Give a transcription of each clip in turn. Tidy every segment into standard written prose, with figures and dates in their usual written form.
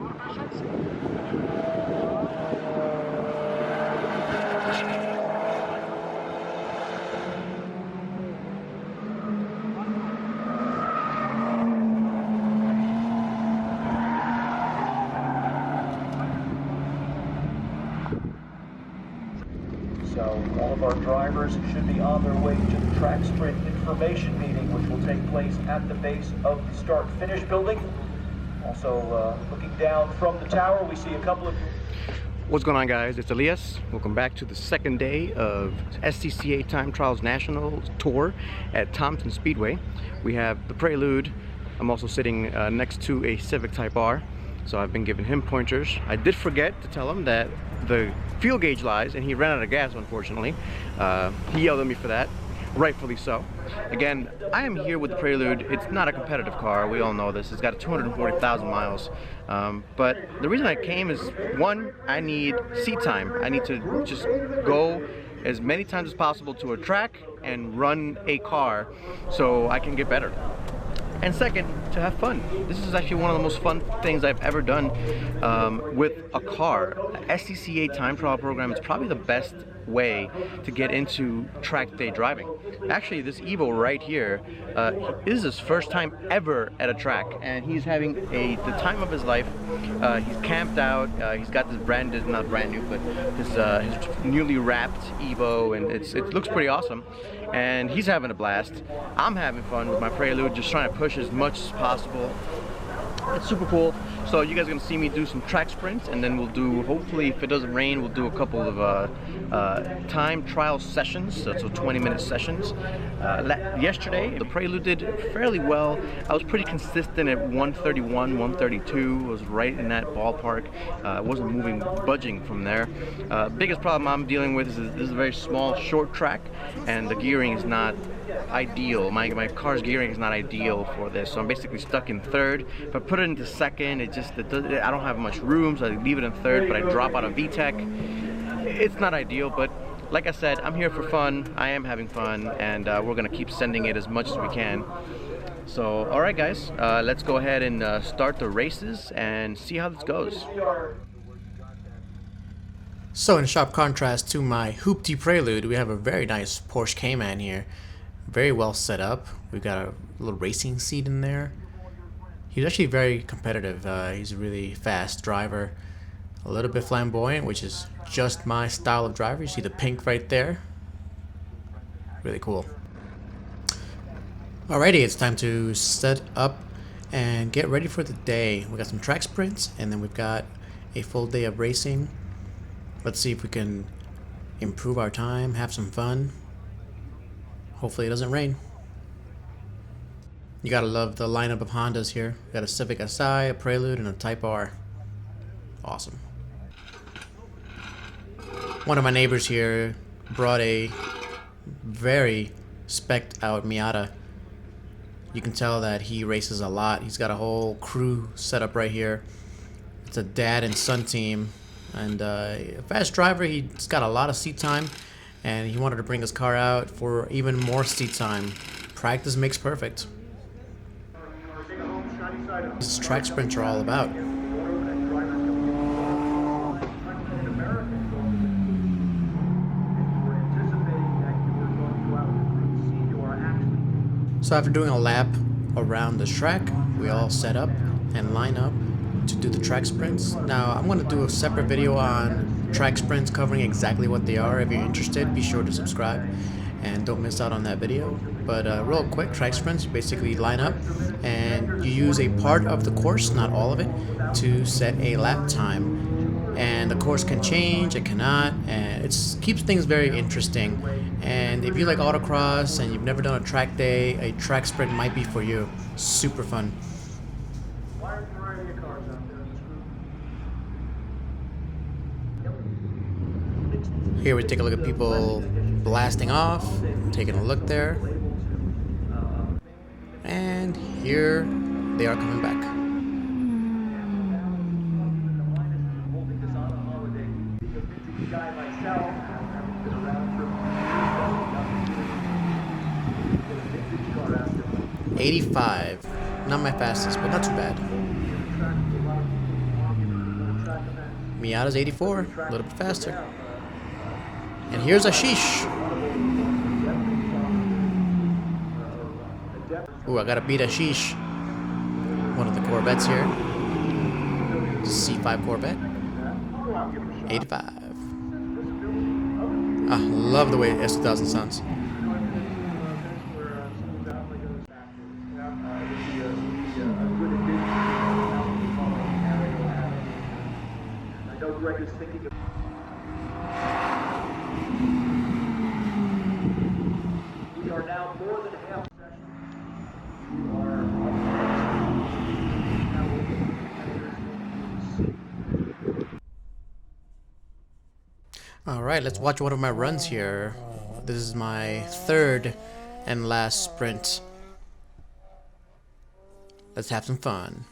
So all of our drivers should be on their way to the track sprint information meeting, which will take place at the base of the start-finish building. Also, looking down from the tower, we see a couple of... What's going on, guys? It's Elias. Welcome back to the second day of SCCA Time Trials National Tour at Thompson Speedway. We have the Prelude. I'm also sitting next to a Civic Type R, so I've been giving him pointers. I did forget to tell him that the fuel gauge lies, and he ran out of gas, unfortunately. He yelled at me for that, rightfully so. Again, I am here with the Prelude. It's not a competitive car, we all know this. It's got 240,000 miles. But the reason I came is, one, I need seat time. I need to just go as many times as possible to a track and run a car so I can get better. And second, to have fun. This is actually one of the most fun things I've ever done with a car. SCCA Time Trial program is probably the best way to get into track day driving. Actually, this Evo right here is his first time ever at a track, and he's having the time of his life. He's camped out. He's got this not brand new, but his newly wrapped Evo, and it looks pretty awesome. And he's having a blast. I'm having fun with my Prelude, just trying to push as much as possible. It's super cool. So you guys are gonna see me do some track sprints, and then we'll do, hopefully if it doesn't rain, we'll do a couple of time trial sessions, so 20-minute sessions. Yesterday, the Prelude did fairly well. I was pretty consistent at 131, 132. I was right in that ballpark. I wasn't budging from there. Biggest problem I'm dealing with is this is a very small, short track, and the gearing is not ideal. My car's gearing is not ideal for this, so I'm basically stuck in third. If I put it into second, I don't have much room, so I leave it in third, but I drop out of VTEC. It's not ideal, but like I said, I'm here for fun. I am having fun, and we're gonna keep sending it as much as we can. So, all right, guys, let's go ahead and start the races and see how this goes. So, in sharp contrast to my Hoopty Prelude, we have a very nice Porsche Cayman here. Very well set up. We've got a little racing seat in there. He's actually very competitive. He's a really fast driver. A little bit flamboyant, which is just my style of driver. You see the pink right there. Really cool. Alrighty, it's time to set up and get ready for the day. We got some track sprints, and then we've got a full day of racing. Let's see if we can improve our time, have some fun. Hopefully it doesn't rain. You gotta love the lineup of Hondas here. We got a Civic Si, a Prelude, and a Type R. Awesome. One of my neighbors here brought a very spec'd out Miata. You can tell that he races a lot. He's got a whole crew set up right here. It's a dad and son team. And a fast driver, he's got a lot of seat time. And he wanted to bring his car out for even more seat time. Practice makes perfect. This track sprints are all about. So after doing a lap around the track, we all set up and line up to do the track sprints. Now I'm going to do a separate video on track sprints covering exactly what they are. If you're interested, be sure to subscribe and don't miss out on that video. But real quick, track sprints, you basically line up and you use a part of the course, not all of it, to set a lap time. And the course can change, it cannot, and it keeps things very interesting. And if you like autocross and you've never done a track day, a track sprint might be for you. Super fun. Here we take a look at people blasting off, taking a look there. And here they are coming back. .85, not my fastest, but not too bad. Miata's 84, a little bit faster. And here's a sheesh. Ooh, I gotta beat a sheesh. One of the Corvettes here. C5 Corvette. 85. Ah, love the way S2000 sounds. We are now more than half session. Alright, let's watch one of my runs here. This is my third and last sprint. Let's have some fun.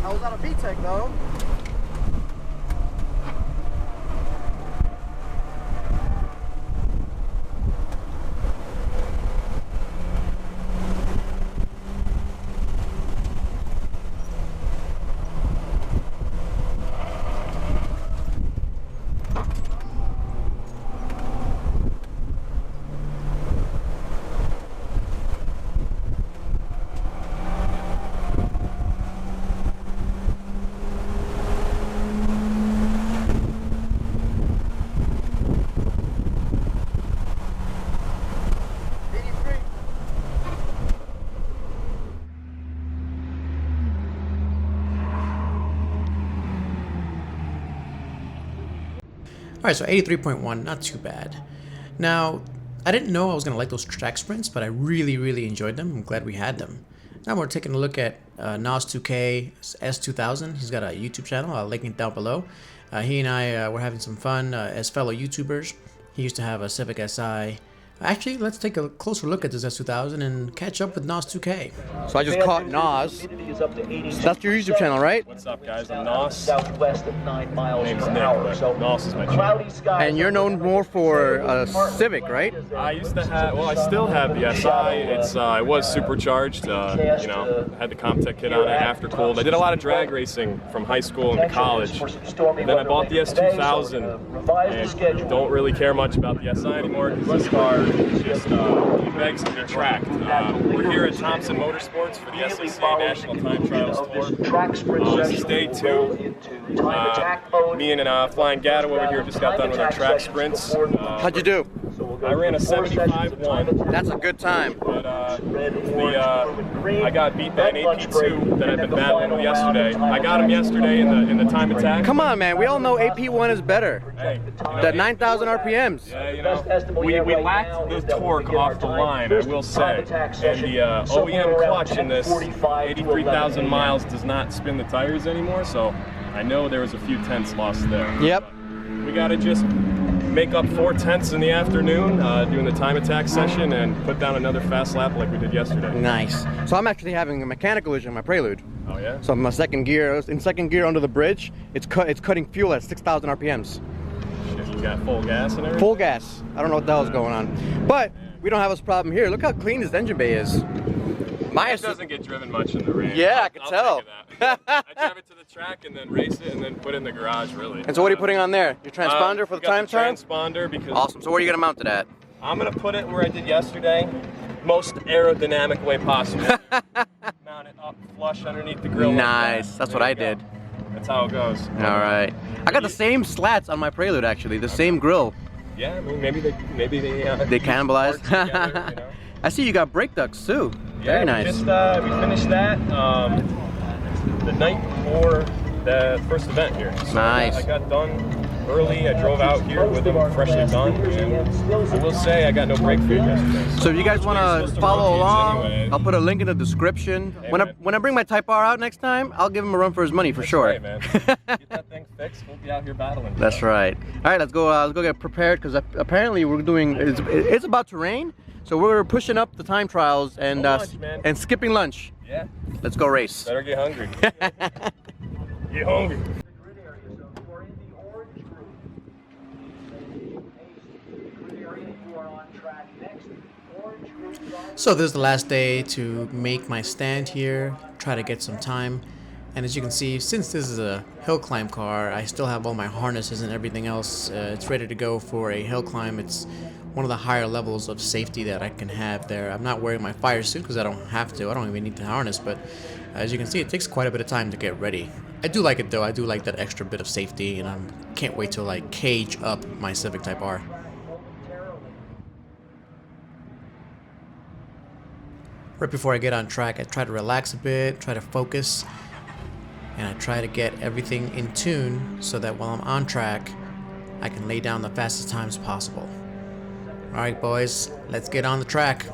I was on a VTEC though. Alright, so 83.1, not too bad. Now, I didn't know I was going to like those track sprints, but I really enjoyed them. I'm glad we had them. Now we're taking a look at Nos2K S2000. He's got a YouTube channel. I'll link it down below. He and I were having some fun as fellow YouTubers. He used to have a Civic Si. Actually, let's take a closer look at this S2000 and catch up with Nos2K. So I just caught Nos. That's your YouTube channel, right? What's up, guys? I'm Nos. Southwest at 9 miles My name's per Nick, hour. but So Nos is my channel. cloudy skies. And you're known more for Civic, right? I used to have, well, I still have the SI. It was supercharged. You know, had the Comtech kit on it, after cooled. I did a lot of drag racing from high school into college. Then I bought the S2000 and don't really care much about the SI anymore because this car just begs to be tracked. We're here at Thompson Motorsports for the SCCA National Time Trials Tour. This is day 2. Me and Flying Gatto over here just got done with our track sprints. How'd you do? I ran a 75.1. That's a good time. But I got beat by an AP2 that I've been battling with yesterday. I got him yesterday in the time attack. Come on, man. We all know AP1 is better. Hey, That 9,000 RPMs. yeah, you know, we lacked the torque off the line, I will say. And the OEM clutch in this 83,000 miles does not spin the tires anymore, so I know there was a few tenths lost there. Yep. We got to just make up 4 tenths in the afternoon, doing the time attack session, and put down another fast lap like we did yesterday. Nice. So I'm actually having a mechanical issue on my Prelude. Oh yeah? So my second gear, in second gear under the bridge, it's cutting fuel at 6,000 RPMs. Shit, you got full gas and everything? Full gas. I don't know what the hell's going on. But we don't have this problem here. Look how clean this engine bay is. It doesn't get driven much in the rain. Yeah, I can I'll tell. take that. I drive it to the track and then race it and then put it in the garage, really. And so what are you putting on there? Your transponder for the time trial? Transponder because Awesome. So where are you going to mount it at? I'm going to put it where I did yesterday, most aerodynamic way possible. Mount it up flush underneath the grill. Nice. Like That's there what I you go. did. That's how it goes. All right. I got the same slats on my Prelude, actually. The same grill. Yeah, I mean, maybe they They cannibalize. together, you know? I see you got brake ducts too. Very nice. We finished that the night before the first event here. So Nice. I got done early. I drove out here with them freshly done. And I will say I got no brake fluid yesterday. So if you guys want to follow along, anyway. I'll put a link in the description. Hey, when I bring my Type R out next time, I'll give him a run for his money for sure. Right, man. Get that thing fixed. We'll be out here battling. That's right. All right, let's go get prepared because apparently we're doing. It's about to rain, so we're pushing up the time trials and lunch, man. and skipping lunch. Yeah. Let's go race. Better get hungry. Get hungry. So this is the last day to make my stand here, try to get some time. And as you can see, since this is a hill climb car, I still have all my harnesses and everything else. It's ready to go for a hill climb. It's one of the higher levels of safety that I can have there. I'm not wearing my fire suit because I don't have to. I don't even need the harness, but as you can see, it takes quite a bit of time to get ready. I do like it though. I do like that extra bit of safety, and I can't wait to like cage up my Civic Type R. Right before I get on track, I try to relax a bit, try to focus, and I try to get everything in tune so that while I'm on track, I can lay down the fastest times possible. Alright boys, let's get on the track.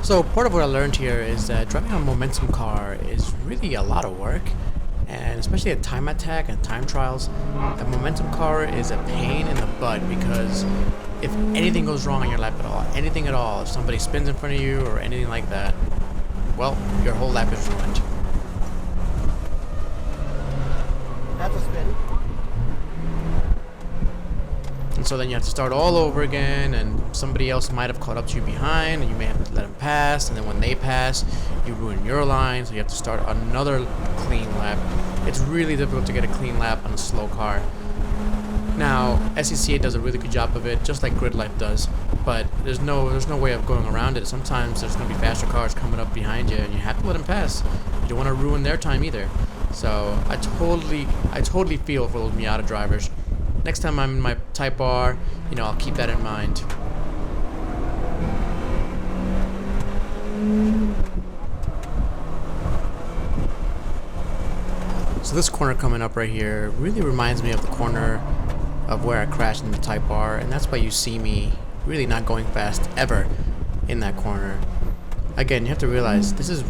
So part of what I learned here is that driving a momentum car is really a lot of work, and especially at time attack and time trials, a momentum car is a pain in the butt because if anything goes wrong on your lap at all, anything at all, if somebody spins in front of you or anything like that, well, your whole lap is ruined. That's a spin. And so then you have to start all over again, and somebody else might have caught up to you behind, and you may have to let them pass, and then when they pass, you ruin your line, so you have to start another clean lap. It's really difficult to get a clean lap on a slow car. Now, SCCA does a really good job of it, just like Gridlife does, but there's no way of going around it. Sometimes there's going to be faster cars coming up behind you, and you have to let them pass. You don't want to ruin their time either. So I totally feel for those Miata drivers. Next time I'm in my Type R, I'll keep that in mind. So this corner coming up right here really reminds me of the corner of where I crashed in the Type R, and that's why you see me really not going fast ever in that corner. Again, you have to realize this is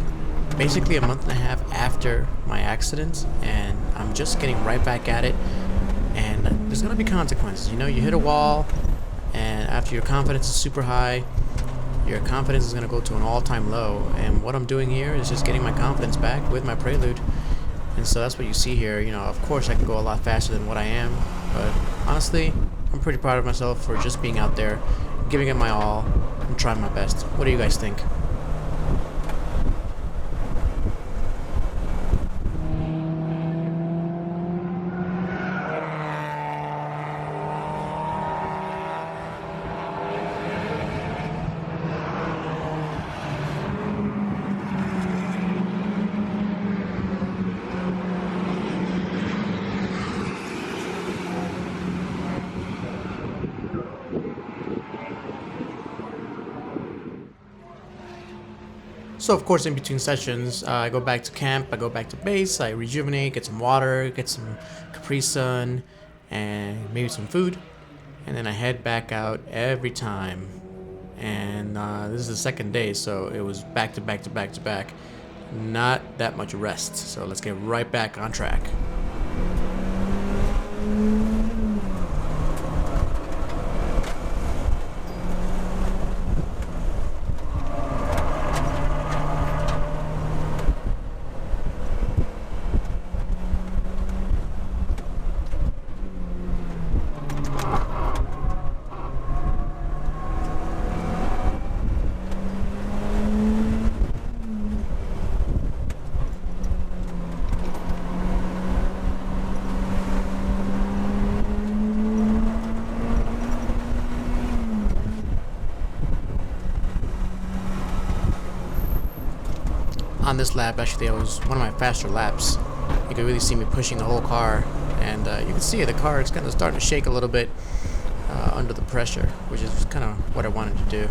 basically a month and a half after my accident, and I'm just getting right back at it. And there's going to be consequences. You hit a wall, and after your confidence is super high, your confidence is going to go to an all-time low. And what I'm doing here is just getting my confidence back with my Prelude. And so that's what you see here. Of course I can go a lot faster than what I am, but honestly, I'm pretty proud of myself for just being out there, giving it my all, and trying my best. What do you guys think? So of course in between sessions, I go back to camp, I go back to base, I rejuvenate, get some water, get some Capri Sun, and maybe some food, and then I head back out every time. And this is the second day, so it was back to back to back to back. Not that much rest, so let's get right back on track. on this lap, actually, it was one of my faster laps. You could really see me pushing the whole car, and you can see the car is kind of starting to shake a little bit under the pressure, which is kind of what I wanted to do.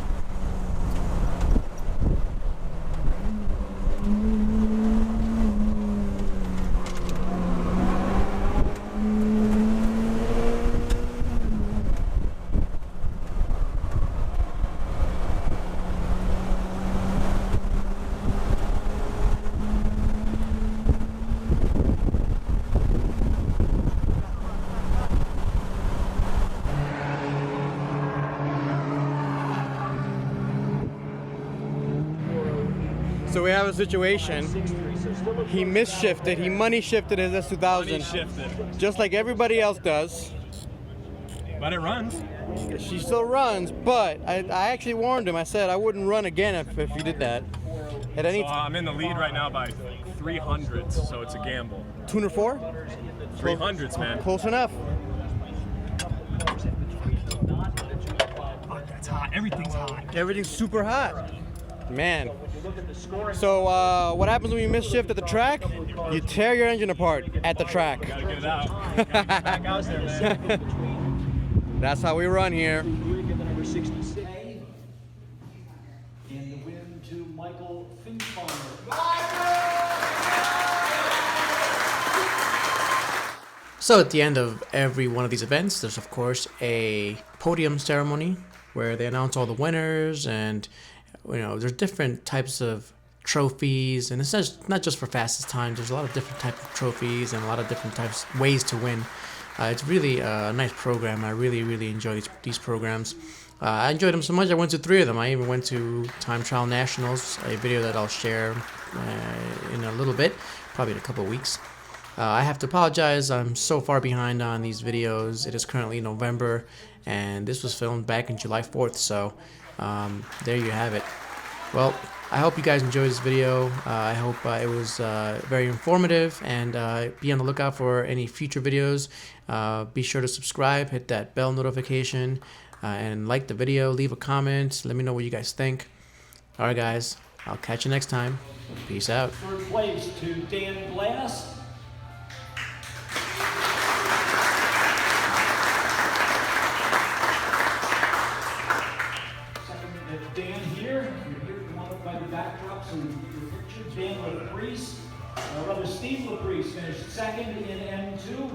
So we have a situation. He misshifted. He money shifted his S2000, just like everybody else does. But it runs. She still runs, but I actually warned him. I said I wouldn't run again if he did that. At any I'm in the lead right now by 300s, so it's a gamble. 204? 300s, man. Close enough. Fuck, that's hot. Everything's hot. Everything's super hot. Man. So what happens when you miss shift at the track? You tear your engine apart at the track. Gotta get it out. Gotta get back out there, man. That's how we run here. Number 66. In the win to Michael Finfarmer. So at the end of every one of these events, there's of course a podium ceremony where they announce all the winners, and there's different types of trophies, and it's not just for fastest times. There's a lot of different types of trophies and a lot of different types ways to win. It's really a nice program. I really enjoy these programs. I enjoyed them so much I went to 3 of them. I even went to Time Trial Nationals, a video that I'll share in a little bit, probably in a couple of weeks. I have to apologize, I'm so far behind on these videos. It is currently November, and this was filmed back in July 4th, so there you have it. Well, I hope you guys enjoyed this video. I hope it was very informative, and be on the lookout for any future videos. Be sure to subscribe, hit that bell notification, and like the video, leave a comment, let me know what you guys think. Alright guys, I'll catch you next time. Peace out. Third place to Dan Glass. Dan here. You're here to one by the backdrop, so you get your picture. Dan Laprice, brother Steve Laprice finished second in M2.